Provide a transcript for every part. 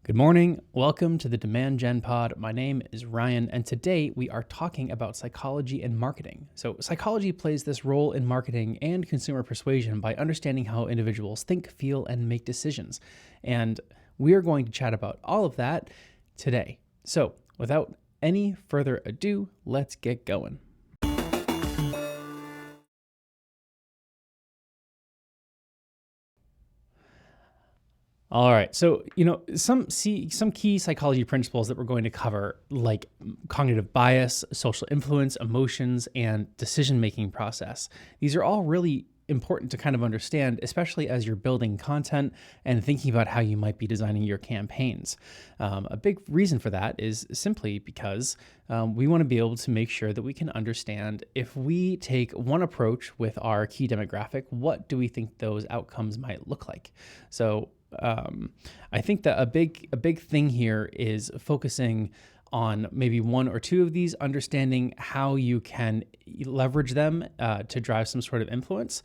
Good morning. Welcome to the Demand Gen Pod. My name is Ryan, and today we are talking about psychology and marketing. So, psychology plays this role in marketing and consumer persuasion by understanding how individuals think, feel, and make decisions. And we are going to chat about all of that today. So, without any further ado, let's get going. All right. So, some key psychology principles that we're going to cover, like cognitive bias, social influence, emotions, and decision-making process. These are all really important to kind of understand, especially as you're building content and thinking about how you might be designing your campaigns. A big reason for that is simply because we want to be able to make sure that we can understand if we take one approach with our key demographic, what do we think those outcomes might look like? So I think that a big thing here is focusing on maybe one or two of these, understanding how you can leverage them to drive some sort of influence.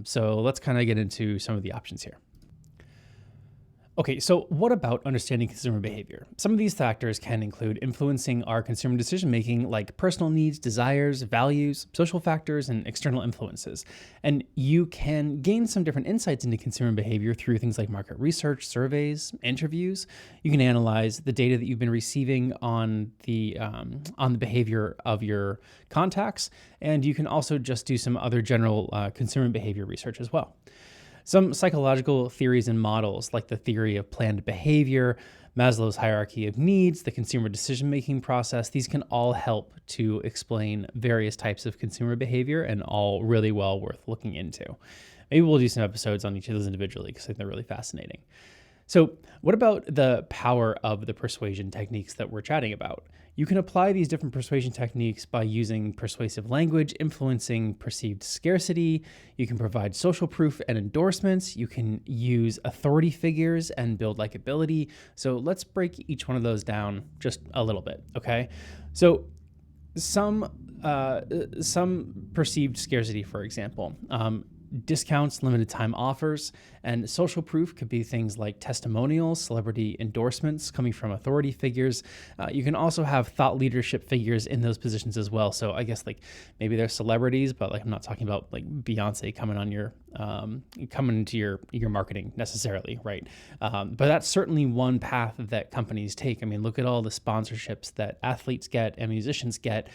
So let's kind of get into some of the options here. Okay, so what about understanding consumer behavior? Some of these factors can include influencing our consumer decision-making, like personal needs, desires, values, social factors, and external influences. And you can gain some different insights into consumer behavior through things like market research, surveys, interviews. You can analyze the data that you've been receiving on the behavior of your contacts, and you can also just do some other general consumer behavior research as well. Some psychological theories and models, like the theory of planned behavior, Maslow's hierarchy of needs, the consumer decision-making process, these can all help to explain various types of consumer behavior and all really well worth looking into. Maybe we'll do some episodes on each of those individually because I think they're really fascinating. So what about the power of the persuasion techniques that we're chatting about? You can apply these different persuasion techniques by using persuasive language, influencing perceived scarcity. You can provide social proof and endorsements. You can use authority figures and build likability. So let's break each one of those down just a little bit, okay? So some perceived scarcity, for example. Discounts, limited time offers, and social proof could be things like testimonials, celebrity endorsements coming from authority figures. You can also have thought leadership figures in those positions as well. So I guess like maybe they're celebrities, but like I'm not talking about like Beyonce coming into your marketing necessarily, right? But that's certainly one path that companies take. I mean, look at all the sponsorships that athletes get and musicians get.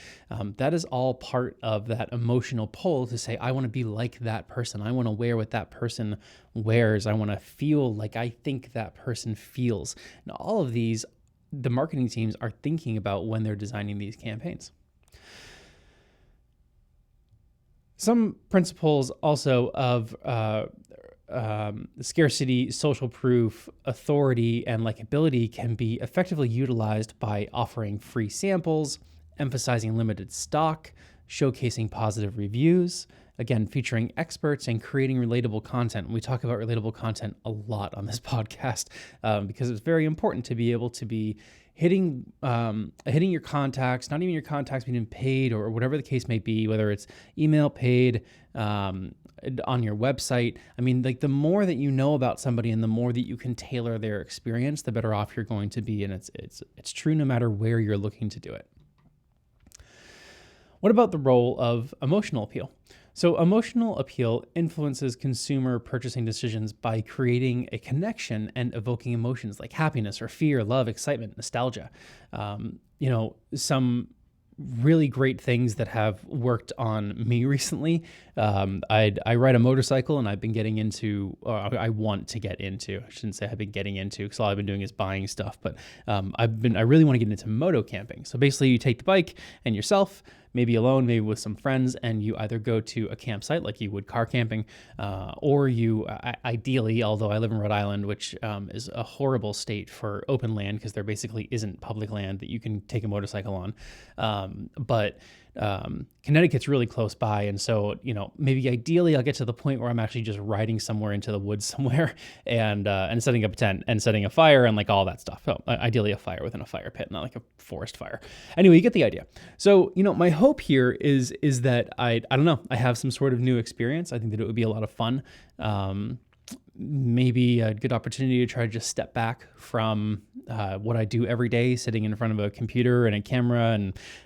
That is all part of that emotional pull to say, I want to be like that person. I want to wear what that person wears. I want to feel like I think that person feels. And all of these, the marketing teams are thinking about when they're designing these campaigns. Some principles also of scarcity, social proof, authority, and likability can be effectively utilized by offering free samples, emphasizing limited stock, showcasing positive reviews, again, featuring experts and creating relatable content. We talk about relatable content a lot on this podcast because it's very important to be able to be hitting your contacts, not even your contacts being paid or whatever the case may be, whether it's email, paid, on your website. I mean, like the more that you know about somebody and the more that you can tailor their experience, the better off you're going to be. And it's true no matter where you're looking to do it. What about the role of emotional appeal? So emotional appeal influences consumer purchasing decisions by creating a connection and evoking emotions like happiness or fear, love, excitement, nostalgia. Some really great things that have worked on me recently. I ride a motorcycle and I've been getting into, I want to get into, I shouldn't say I've been getting into because all I've been doing is buying stuff, but I really want to get into moto camping. So basically you take the bike and yourself, maybe alone, maybe with some friends, and you either go to a campsite like you would car camping, or you ideally, although I live in Rhode Island, which is a horrible state for open land because there basically isn't public land that you can take a motorcycle on. But Connecticut's really close by. And so, maybe ideally I'll get to the point where I'm actually just riding somewhere into the woods somewhere and setting up a tent and setting a fire and like all that stuff. So ideally a fire within a fire pit, not like a forest fire. Anyway, you get the idea. So, my hope here is that I don't know, I have some sort of new experience. I think that it would be a lot of fun. maybe a good opportunity to try to just step back from what I do every day, sitting in front of a computer and a camera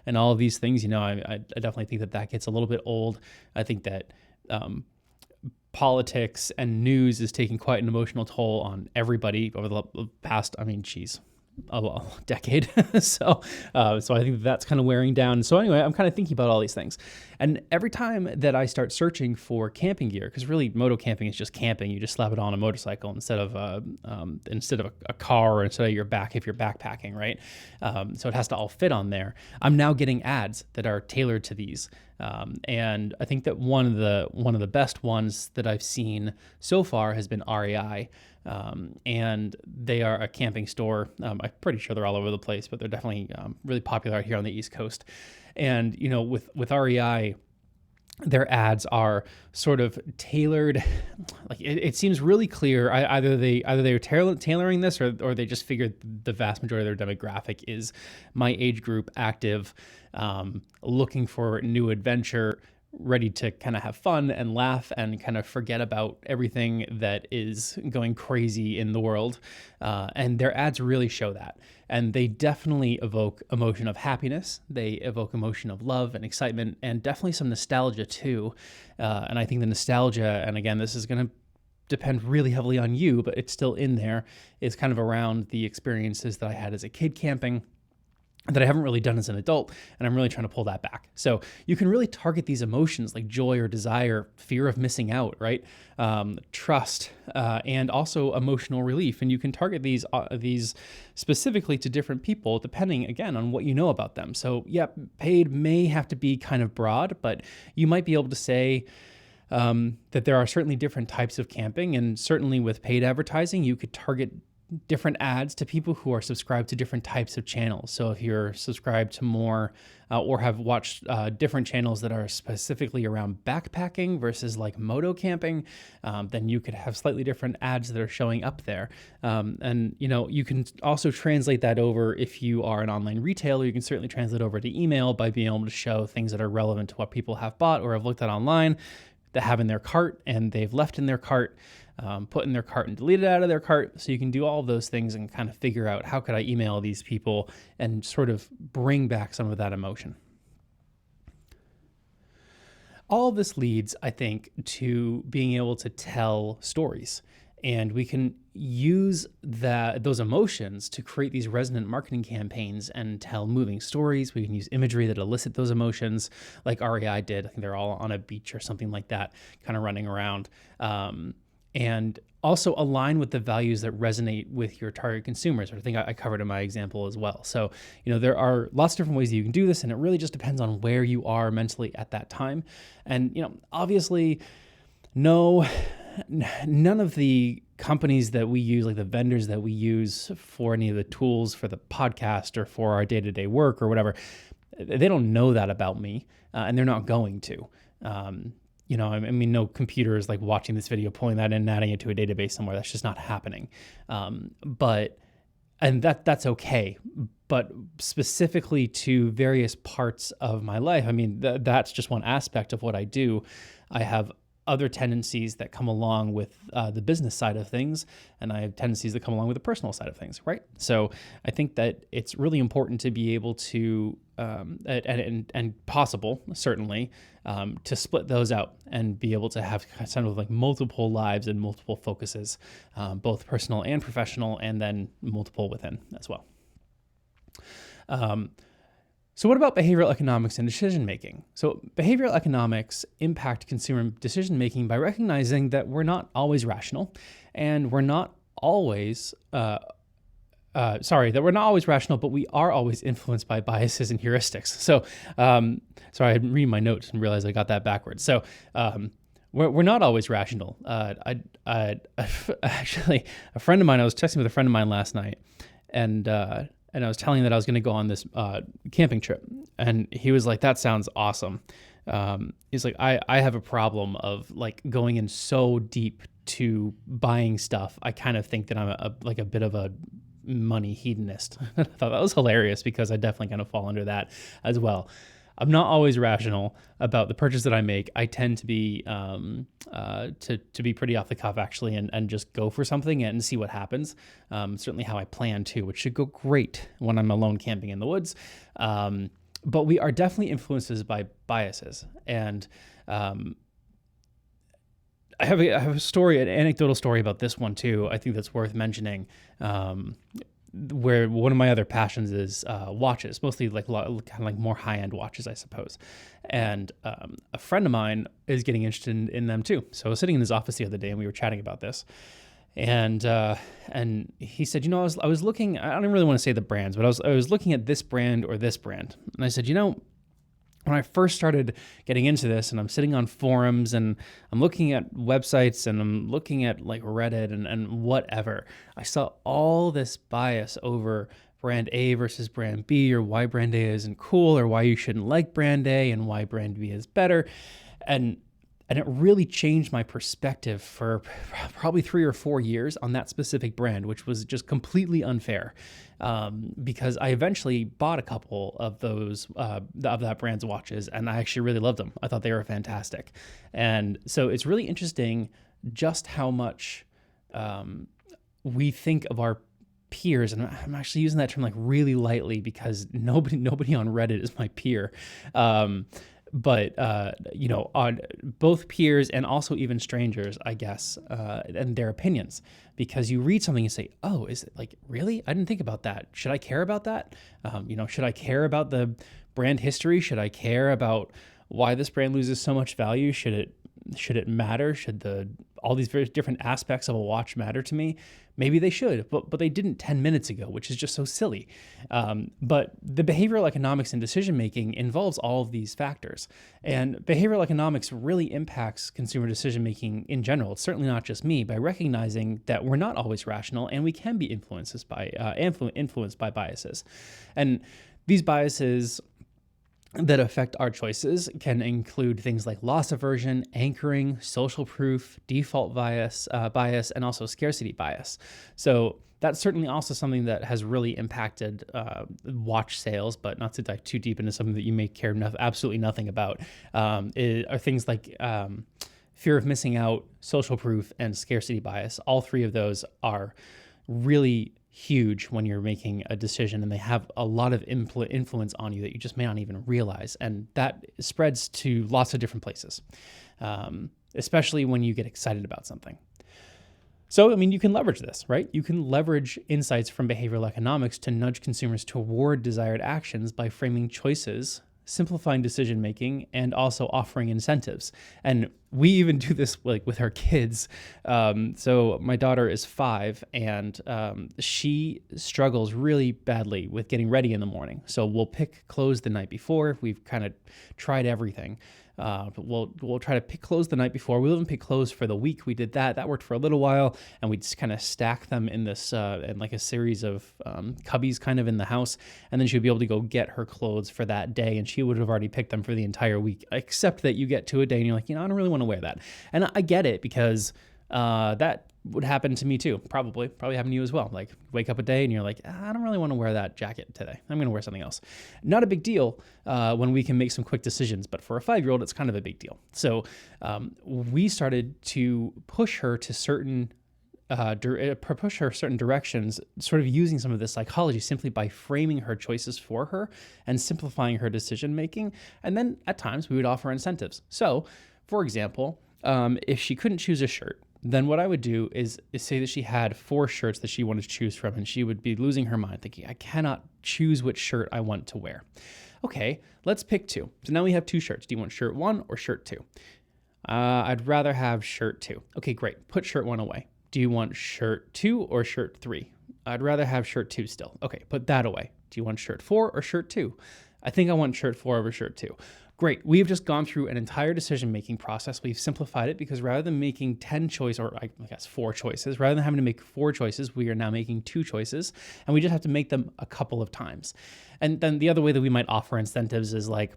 and all of these things. I definitely think that gets a little bit old. I think that politics and news is taking quite an emotional toll on everybody over the past, a decade. So I think that's kind of wearing down. So anyway, I'm kind of thinking about all these things. And every time that I start searching for camping gear, because really moto camping is just camping, you just slap it on a motorcycle instead of a car, or instead of your back if you're backpacking, right? So it has to all fit on there. I'm now getting ads that are tailored to these. And I think that one of the best ones that I've seen so far has been REI. And they are a camping store. I'm pretty sure they're all over the place, but they're definitely really popular out here on the East Coast. And with REI, their ads are sort of tailored. Like it seems really clear. Either they're tailoring this, or they just figured the vast majority of their demographic is my age group, active, looking for new adventure, ready to kind of have fun and laugh and kind of forget about everything that is going crazy in the world. And their ads really show that. And they definitely evoke emotion of happiness. They evoke emotion of love and excitement, and definitely some nostalgia too. And I think the nostalgia, and again, this is going to depend really heavily on you, but it's still in there, is kind of around the experiences that I had as a kid camping that I haven't really done as an adult, and I'm really trying to pull that back. So you can really target these emotions like joy or desire, fear of missing out, right? Trust, and also emotional relief. And you can target these specifically to different people depending, again, on what you know about them. So yeah, paid may have to be kind of broad, but you might be able to say that there are certainly different types of camping, and certainly with paid advertising, you could target different ads to people who are subscribed to different types of channels. So if you're subscribed to more or have watched different channels that are specifically around backpacking versus like moto camping, then you could have slightly different ads that are showing up there. And you can also translate that over. If you are an online retailer, you can certainly translate over to email by being able to show things that are relevant to what people have bought or have looked at online, that have in their cart and they've left in their cart, put in their cart and deleted out of their cart. So you can do all of those things and kind of figure out, how could I email these people and sort of bring back some of that emotion. All of this leads, I think, to being able to tell stories. And we can use those emotions to create these resonant marketing campaigns and tell moving stories. We can use imagery that elicit those emotions, like REI did. I think they're all on a beach or something like that, kind of running around. And also align with the values that resonate with your target consumers, which I think I covered in my example as well. So, there are lots of different ways that you can do this, and it really just depends on where you are mentally at that time. And, obviously, none of the companies that we use, like the vendors that we use for any of the tools for the podcast or for our day-to-day work or whatever, they don't know that about me, and they're not going to. No computer is like watching this video, pulling that in and adding it to a database somewhere. That's just not happening. And that's okay. But specifically to various parts of my life, that's just one aspect of what I do. I have other tendencies that come along with the business side of things, and I have tendencies that come along with the personal side of things, right? So I think that it's really important to be able to, and possible, certainly, to split those out and be able to have kind of like multiple lives and multiple focuses, both personal and professional, and then multiple within as well. So what about behavioral economics and decision-making? So behavioral economics impact consumer decision-making by recognizing that we're not always rational, and we're not always, that we're not always rational, but we are always influenced by biases and heuristics. So, sorry, I didn't read my notes and realized I got that backwards. So, we're not always rational. Actually, a friend of mine, I was texting with a friend of mine last night, and I was telling him that I was going to go on this camping trip. And he was like, that sounds awesome. He's like, I have a problem of like going in so deep to buying stuff. I kind of think that I'm a bit of a money hedonist. I thought that was hilarious because I definitely kind of fall under that as well. I'm not always rational about the purchase that I make. I tend to be to be pretty off the cuff actually, and just go for something and see what happens. Certainly how I plan to, which should go great when I'm alone camping in the woods. But we are definitely influences by biases, and I have a story, an anecdotal story about this one too. I think that's worth mentioning. Where one of my other passions is watches, mostly like kind of like more high-end watches, I suppose. And a friend of mine is getting interested in them too. So I was sitting in his office the other day and we were chatting about this. And he said, I was looking. I don't really want to say the brands, but I was looking at this brand or this brand, and I said, when I first started getting into this, and I'm sitting on forums and I'm looking at websites and I'm looking at like Reddit and whatever, I saw all this bias over brand A versus brand B, or why brand A isn't cool, or why you shouldn't like brand A and why brand B is better. And it really changed my perspective for probably 3 or 4 years on that specific brand, which was just completely unfair. Because I eventually bought a couple of those, of that brand's watches, and I actually really loved them. I thought they were fantastic. And so it's really interesting just how much we think of our peers, and I'm actually using that term like really lightly because nobody on Reddit is my peer. But on both peers and also even strangers, I guess, and their opinions, because you read something and say, oh, is it like, really? I didn't think about that. Should I care about that? Should I care about the brand history? Should I care about why this brand loses so much value? Should it matter? Should all these very different aspects of a watch matter to me? Maybe they should, but they didn't 10 minutes ago, which is just so silly. But the behavioral economics and decision-making involves all of these factors. And behavioral economics really impacts consumer decision-making in general. It's certainly not just me, by recognizing that we're not always rational and we can be influenced by biases. And these biases that affect our choices can include things like loss aversion, anchoring, social proof, default bias, and also scarcity bias. So that's certainly also something that has really impacted watch sales, but not to dive too deep into something that you may care absolutely nothing about, are things like fear of missing out, social proof, and scarcity bias. All three of those are really huge when you're making a decision, and they have a lot of influence on you that you just may not even realize. And that spreads to lots of different places, especially when you get excited about something. So, you can leverage this, right? You can leverage insights from behavioral economics to nudge consumers toward desired actions by framing choices, simplifying decision-making, and also offering incentives. And we even do this like with our kids. So my daughter is 5, and she struggles really badly with getting ready in the morning. So we'll pick clothes the night before. We've kind of tried everything. We'll try to pick clothes the night before. We'll even pick clothes for the week. We did that. That worked for a little while, and we just kind of stack them in this in like a series of cubbies kind of in the house, and then she'd be able to go get her clothes for that day, and she would have already picked them for the entire week, except that you get to a day and you're like, I don't really want to wear that. And I get it, because that would happen to me too. Probably happen to you as well. Like, wake up a day and you're like, I don't really want to wear that jacket today. I'm going to wear something else. Not a big deal when we can make some quick decisions, but for a 5-year-old, it's kind of a big deal. So we started to push her to certain directions, sort of using some of this psychology simply by framing her choices for her and simplifying her decision making. And then at times we would offer incentives. So, for example, if she couldn't choose a shirt, then what I would do is say that she had 4 shirts that she wanted to choose from, and she would be losing her mind thinking, I cannot choose which shirt I want to wear. Okay, let's pick 2. So now we have 2 shirts. Do you want shirt 1 or shirt 2? I'd rather have shirt 2. Okay, great. Put shirt 1 away. Do you want shirt 2 or shirt 3? I'd rather have shirt 2 still. Okay, put that away. Do you want shirt 4 or shirt 2? I think I want shirt 4 over shirt 2. Great. We've just gone through an entire decision-making process. We've simplified it, because rather than making 10 choices, or I guess 4 choices, rather than having to make 4 choices, we are now making 2 choices, and we just have to make them a couple of times. And then the other way that we might offer incentives is like,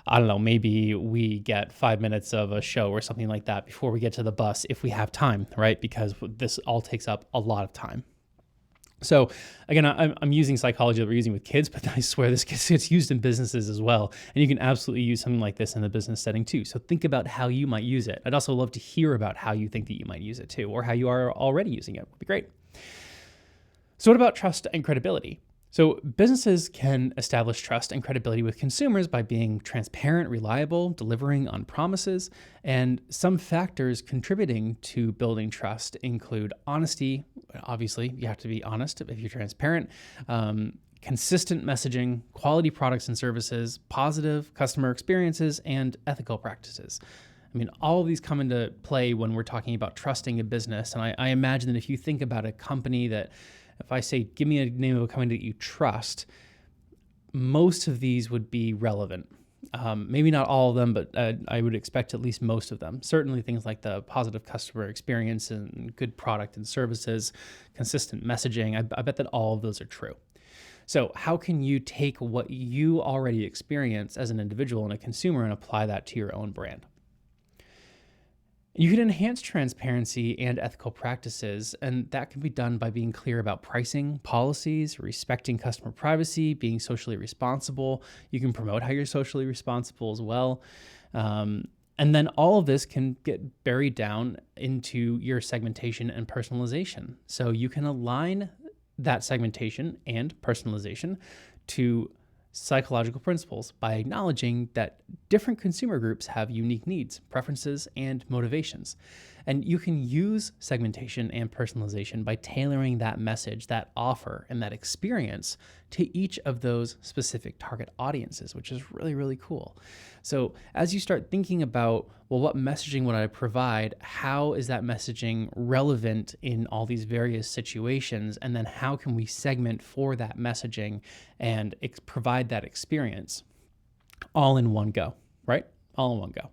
I don't know, maybe we get 5 minutes of a show or something like that before we get to the bus if we have time, right? Because this all takes up a lot of time. So again, I'm using psychology that we're using with kids, but I swear this gets used in businesses as well. And you can absolutely use something like this in the business setting too. So think about how you might use it. I'd also love to hear about how you think that you might use it too, or how you are already using it. Would be great. So what about trust and credibility? So businesses can establish trust and credibility with consumers by being transparent, reliable, delivering on promises, and some factors contributing to building trust include honesty. Obviously, you have to be honest if you're transparent. Consistent messaging, quality products and services, positive customer experiences, and ethical practices. I mean, all of these come into play when we're talking about trusting a business. And I imagine that if you think about a company that, if I say, give me a name of a company that you trust, most of these would be relevant. Maybe not all of them, but I would expect at least most of them. Certainly things like the positive customer experience and good product and services, consistent messaging. I bet that all of those are true. So how can you take what you already experience as an individual and a consumer and apply that to your own brand? You can enhance transparency and ethical practices, and that can be done by being clear about pricing, policies, respecting customer privacy, being socially responsible. You can promote how you're socially responsible as well. And then all of this can get buried down into your segmentation and personalization. So you can align that segmentation and personalization to psychological principles by acknowledging that different consumer groups have unique needs, preferences, and motivations. And you can use segmentation and personalization by tailoring that message, that offer, and that experience to each of those specific target audiences, which is really, really cool. So as you start thinking about, well, what messaging would I provide? How is that messaging relevant in all these various situations? And then how can we segment for that messaging and provide that experience all in one go, right? All in one go.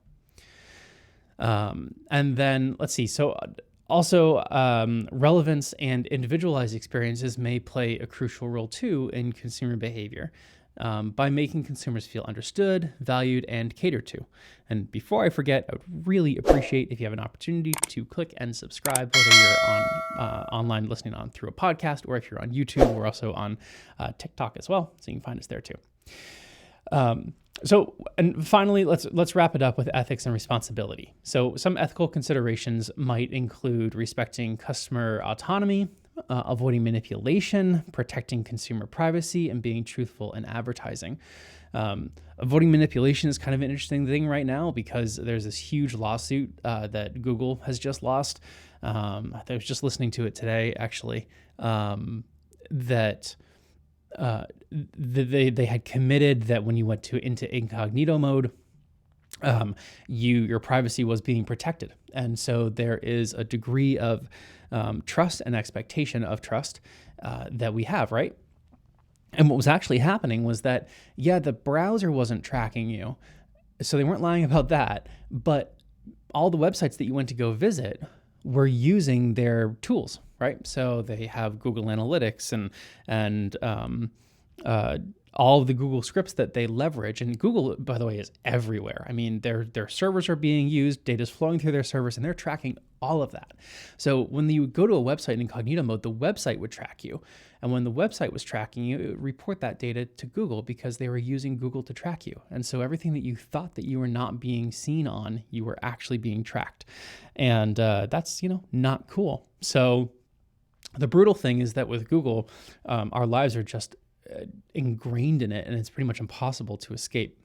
And then let's see. So also relevance and individualized experiences may play a crucial role too in consumer behavior by making consumers feel understood, valued, and catered to. And before I forget, I would really appreciate if you have an opportunity to click and subscribe, whether you're on online listening on through a podcast, or if you're on YouTube. We're also on TikTok as well, so you can find us there too. So, and finally, let's wrap it up with ethics and responsibility. So some ethical considerations might include respecting customer autonomy, avoiding manipulation, protecting consumer privacy, and being truthful in advertising. Avoiding manipulation is kind of an interesting thing right now because there's this huge lawsuit that Google has just lost. I was just listening to it today, actually, that they had committed that when you went into incognito mode, your privacy was being protected. And so there is a degree of trust and expectation of trust that we have, right? And what was actually happening was that, the browser wasn't tracking you, so they weren't lying about that, but all the websites that you went to go visit were using their tools, right? So they have Google Analytics and all of the Google scripts that they leverage. And Google, by the way, is everywhere. I mean, their servers are being used, data's flowing through their servers, and they're tracking all of that. So when you go to a website in incognito mode, the website would track you. And when the website was tracking you, it would report that data to Google because they were using Google to track you. And so everything that you thought that you were not being seen on, you were actually being tracked. And that's, not cool. So the brutal thing is that with Google, our lives are just ingrained in it, and it's pretty much impossible to escape.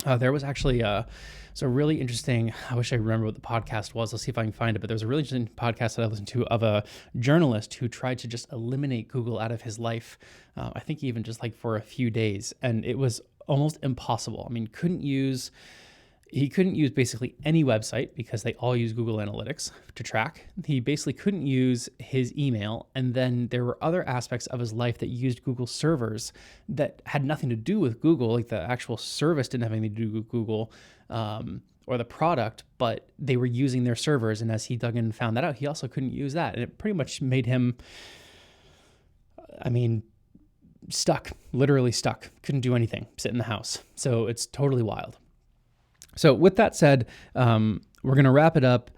There was actually really interesting, I wish I remember what the podcast was. Let's see if I can find it. But there was a really interesting podcast that I listened to of a journalist who tried to just eliminate Google out of his life. I think even just like for a few days. And it was almost impossible. I mean, he couldn't use basically any website because they all use Google Analytics to track. He basically couldn't use his email. And then there were other aspects of his life that used Google servers that had nothing to do with Google. Like the actual service didn't have anything to do with Google or the product, but they were using their servers. And as he dug in and found that out, he also couldn't use that. And it pretty much made him, stuck, literally stuck. Couldn't do anything, sit in the house. So it's totally wild. So with that said, we're going to wrap it up.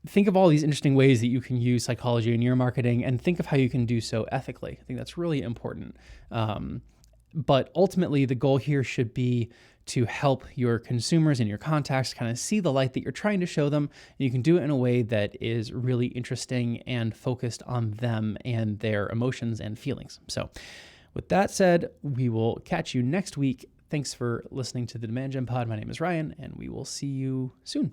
think of all these interesting ways that you can use psychology in your marketing, and think of how you can do so ethically. I think that's really important. But ultimately, the goal here should be to help your consumers and your contacts kind of see the light that you're trying to show them. And you can do it in a way that is really interesting and focused on them and their emotions and feelings. So with that said, we will catch you next week. Thanks for listening to the Demand Gen Pod. My name is Ryan, and we will see you soon.